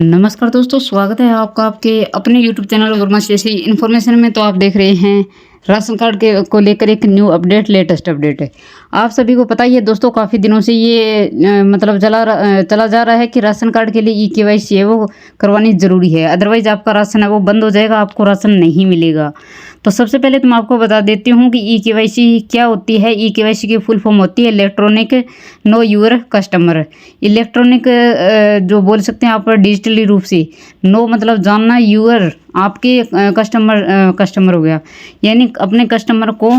नमस्कार दोस्तों, स्वागत है आपका आपके अपने यूट्यूब चैनल गुरमाश जैसी इन्फॉर्मेशन में। तो आप देख रहे हैं राशन कार्ड के को लेकर एक न्यू अपडेट, लेटेस्ट अपडेट है। आप सभी को पता ही है दोस्तों, काफ़ी दिनों से ये मतलब चला जा रहा है कि राशन कार्ड के लिए ई-केवाईसी है वो करवानी ज़रूरी है, अदरवाइज़ आपका राशन है वो बंद हो जाएगा, आपको राशन नहीं मिलेगा। तो सबसे पहले तो मैं आपको बता देती हूँ कि ई-केवाईसी क्या होती है। ई-केवाईसी की फुल फॉर्म होती है electronic know your customer. Electronic जो बोल सकते हैं आप डिजिटली रूप से, नो मतलब जानना, यूअर आपके कस्टमर हो गया, यानी अपने कस्टमर को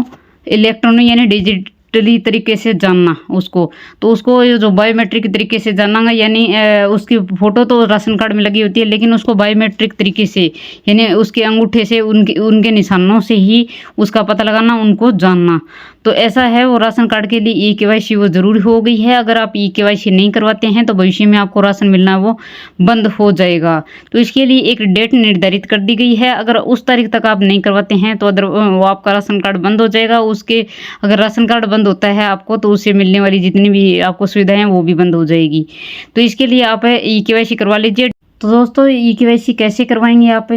इलेक्ट्रॉनिक यानी डिजिटली तरीके से जानना उसको। तो उसको जो बायोमेट्रिक तरीके से जानना, यानी उसकी फ़ोटो तो राशन कार्ड में लगी होती है, लेकिन उसको बायोमेट्रिक तरीके से यानी उसके अंगूठे से उनके निशानों से ही उसका पता लगाना, उनको जानना। तो ऐसा है वो राशन कार्ड के लिए ई-केवाईसी वो ज़रूरी हो गई है। अगर आप ई-केवाईसी नहीं करवाते हैं तो भविष्य में आपको राशन मिलना वो बंद हो जाएगा। तो इसके लिए एक डेट निर्धारित कर दी गई है। अगर उस तारीख तक आप नहीं करवाते हैं तो वो आपका राशन कार्ड बंद हो जाएगा। उसके अगर राशन कार्ड बंद होता है आपको, तो उससे मिलने वाली जितनी भी आपको सुविधाएं हैं वो भी बंद हो जाएगी। तो इसके लिए आप ई-केवाईसी करवा लीजिए। तो दोस्तों, ई-केवाईसी कैसे करवाएंगे आप,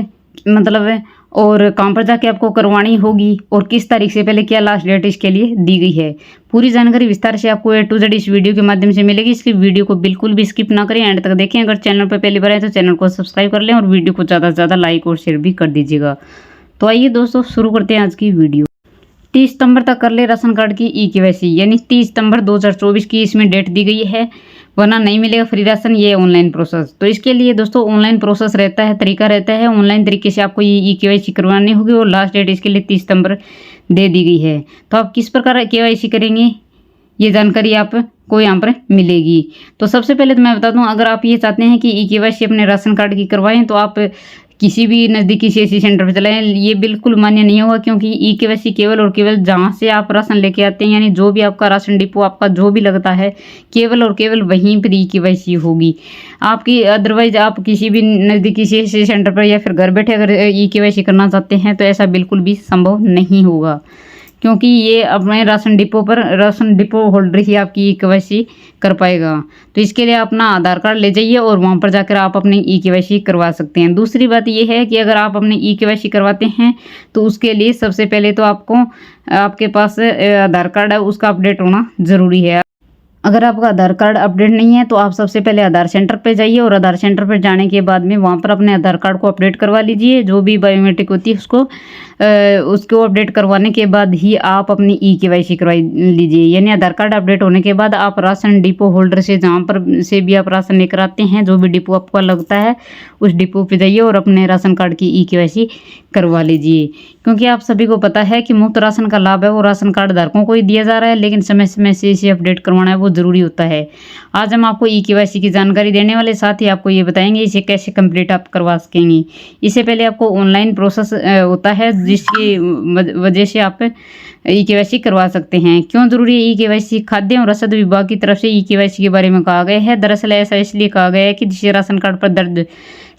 मतलब और कहाँ पर जाके आपको करवानी होगी और किस तारीख से पहले क्या लास्ट डेट इसके लिए दी गई है, पूरी जानकारी विस्तार से आपको A to Z इस वीडियो के माध्यम से मिलेगी। इसकी वीडियो को बिल्कुल भी स्किप ना करें, एंड तक देखें। अगर चैनल पर पहली बार है तो चैनल को सब्सक्राइब कर लें और वीडियो को ज़्यादा से ज़्यादा लाइक और शेयर भी कर दीजिएगा। तो आइए दोस्तों, शुरू करते हैं आज की वीडियो। 30 सितंबर तक कर ले राशन कार्ड की ई-केवाईसी, यानी 30 सितंबर 2024 की इसमें डेट दी गई है, वरना नहीं मिलेगा फ्री राशन। ये ऑनलाइन प्रोसेस। तो इसके लिए दोस्तों ऑनलाइन प्रोसेस रहता है, तरीका रहता है। ऑनलाइन तरीके से आपको ये ई-केवाईसी करवानी होगी और लास्ट डेट इसके लिए 30 सितंबर दे दी गई है। तो आप किस प्रकार केवाईसी करेंगे, ये जानकारी आपको यहाँ पर मिलेगी। तो सबसे पहले तो मैं बता दूँ, अगर आप ये चाहते हैं कि ई-केवाईसी अपने राशन कार्ड की करवाएं तो आप किसी भी नज़दीकी सीएससी सेंटर पर चलाएं। ये बिल्कुल मान्य नहीं होगा, क्योंकि ई-केवाईसी केवल और केवल जहाँ से आप राशन लेके आते हैं, यानी जो भी आपका राशन डिपो आपका जो भी लगता है, केवल और केवल वहीं पर ई-केवाईसी होगी आपकी। अदरवाइज आप किसी भी नज़दीकी सीएससी सेंटर पर या फिर घर बैठे अगर ई-केवाईसी करना चाहते हैं तो ऐसा बिल्कुल भी संभव नहीं होगा, क्योंकि ये अपने राशन डिपो होल्डर ही आपकी ई-केवाईसी कर पाएगा। तो इसके लिए अपना आधार कार्ड ले जाइए और वहाँ पर जाकर आप अपनी ई-केवाईसी करवा सकते हैं। दूसरी बात ये है कि अगर आप अपनी ई-केवाईसी करवाते हैं तो उसके लिए सबसे पहले तो आपको आपके पास आधार कार्ड है उसका अपडेट होना ज़रूरी है। अगर आपका आधार कार्ड अपडेट नहीं है तो आप सबसे पहले आधार सेंटर पर जाइए और आधार सेंटर पर जाने के बाद में वहाँ पर अपने आधार कार्ड को अपडेट करवा लीजिए। जो भी बायोमेट्रिक होती है उसको अपडेट करवाने के बाद ही आप अपनी ई-केवाईसी करवा लीजिए। यानी आधार कार्ड अपडेट होने के बाद आप राशन डिपो होल्डर से, जहाँ पर से भी आप राशन लेकर आते हैं, जो भी डिपो आपको लगता है उस डिपो पे जाइए और अपने राशन कार्ड की ई-केवाईसी करवा लीजिए। क्योंकि आप सभी को पता है कि मुफ्त राशन का लाभ है वो राशन कार्ड धारकों को ही दिया जा रहा है, लेकिन समय समय से इसे अपडेट करवाना है वो ज़रूरी होता है। आज हम आपको ई-केवाईसी की जानकारी देने वाले, साथ ही आपको ये बताएंगे इसे कैसे कंप्लीट आप करवा सकेंगे। इससे पहले आपको ऑनलाइन प्रोसेस होता है, जिसकी वजह से आप ई-केवाईसी करवा सकते हैं। क्यों जरूरी है ई-केवाईसी? खाद्य और रसद विभाग की तरफ से ई-केवाईसी के बारे में कहा गया है। दरअसल ऐसा इसलिए कहा गया है कि जिससे राशन कार्ड पर दर्ज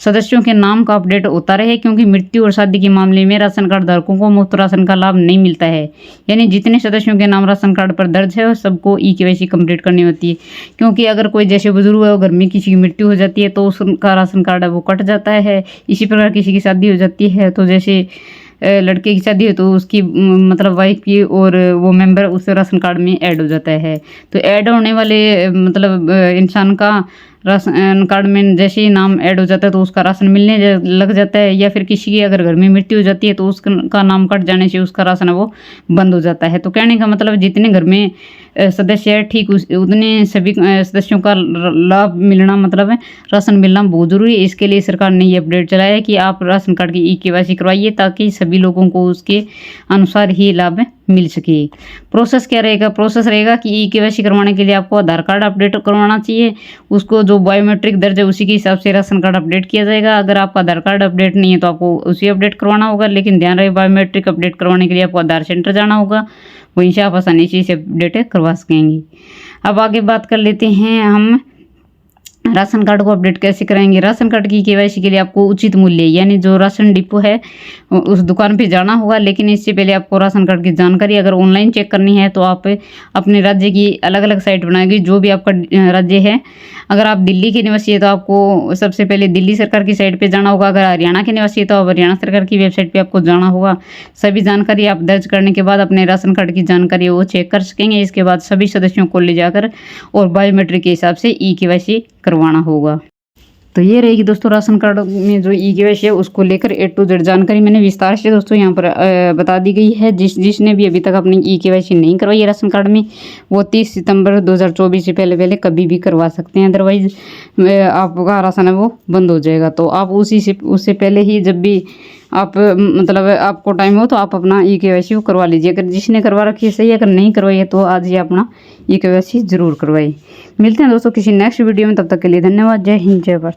सदस्यों के नाम का अपडेट होता रहे, क्योंकि मृत्यु और शादी के मामले में राशन कार्ड धारकों को मुफ्त राशन का लाभ नहीं मिलता है। यानी जितने सदस्यों के नाम राशन कार्ड पर दर्ज है सबको ई-केवाईसी कंप्लीट करनी होती है, क्योंकि अगर कोई जैसे बुजुर्ग है और घर में किसी की मृत्यु हो जाती है तो उसका राशन कार्ड है वो कट जाता है। इसी प्रकार किसी की शादी हो जाती है तो जैसे लड़के की शादी हो तो उसकी मतलब वाइफ की और वो मेंबर उस राशन कार्ड में ऐड हो जाता है। तो ऐड होने वाले मतलब इंसान का राशन कार्ड में जैसे ही नाम ऐड हो जाता है तो उसका राशन मिलने लग जाता है। या फिर किसी की अगर घर में मृत्यु हो जाती है तो उसका नाम कट जाने से उसका राशन है वो बंद हो जाता है। तो कहने का मतलब जितने घर में सदस्य है ठीक उतने सभी सदस्यों का लाभ मिलना, मतलब राशन मिलना बहुत जरूरी है। इसके लिए सरकार ने ये अपडेट चलाया है कि आप राशन कार्ड की ई-केवाईसी करवाइए, ताकि सभी लोगों को उसके अनुसार ही लाभ मिल सके। प्रोसेस क्या रहेगा? प्रोसेस रहेगा कि ई-केवाईसी करवाने के लिए आपको आधार कार्ड अपडेट करवाना चाहिए, उसको जो बायोमेट्रिक दर्ज है उसी के हिसाब से राशन कार्ड अपडेट किया जाएगा। अगर आपका आधार कार्ड अपडेट नहीं है तो आपको उसी अपडेट करवाना होगा, लेकिन ध्यान रहे बायोमेट्रिक अपडेट करवाने के लिए आपको आधार सेंटर जाना होगा, वहीं से आप आसानी से इसे अपडेट करवा सकेंगे। अब आगे बात कर लेते हैं हम राशन कार्ड को अपडेट कैसे कराएंगे। राशन कार्ड की केवाईसी के लिए आपको उचित मूल्य यानी जो राशन डिपो है उस दुकान पे जाना होगा, लेकिन इससे पहले आपको राशन कार्ड की जानकारी अगर ऑनलाइन चेक करनी है तो आप अपने राज्य की अलग अलग साइट बनाएगी, जो भी आपका राज्य है। अगर आप दिल्ली के निवासी है तो आपको सबसे पहले दिल्ली सरकार की साइट पे जाना होगा। अगर हरियाणा के निवासी है तो आप हरियाणा सरकार की वेबसाइट पे आपको जाना होगा। सभी जानकारी आप दर्ज करने के बाद अपने राशन कार्ड की जानकारी वो चेक कर सकेंगे। इसके बाद सभी सदस्यों को ले जाकर और बायोमेट्रिक के हिसाब से केवाईसी करवाना होगा। तो ये रहेगी दोस्तों राशन कार्ड में जो केवाईसी है उसको लेकर A to Z जानकारी मैंने विस्तार से दोस्तों यहाँ पर बता दी गई है। जिसने भी अभी तक अपनी केवाईसी नहीं करवाई है राशन कार्ड में, वो 30 सितंबर 2024 से पहले कभी भी करवा सकते हैं। अदरवाइज आपका राशन है वो बंद हो जाएगा। तो आप उससे पहले ही जब भी आप मतलब आपको टाइम हो तो आप अपना केवाईसी को करवा लीजिए। अगर जिसने करवा रखी है सही, अगर नहीं करवाई है तो आज ही अपना केवाईसी जरूर करवाइए। मिलते हैं दोस्तों किसी नेक्स्ट वीडियो में, तब तक के लिए धन्यवाद। जय हिंद, जय भारत।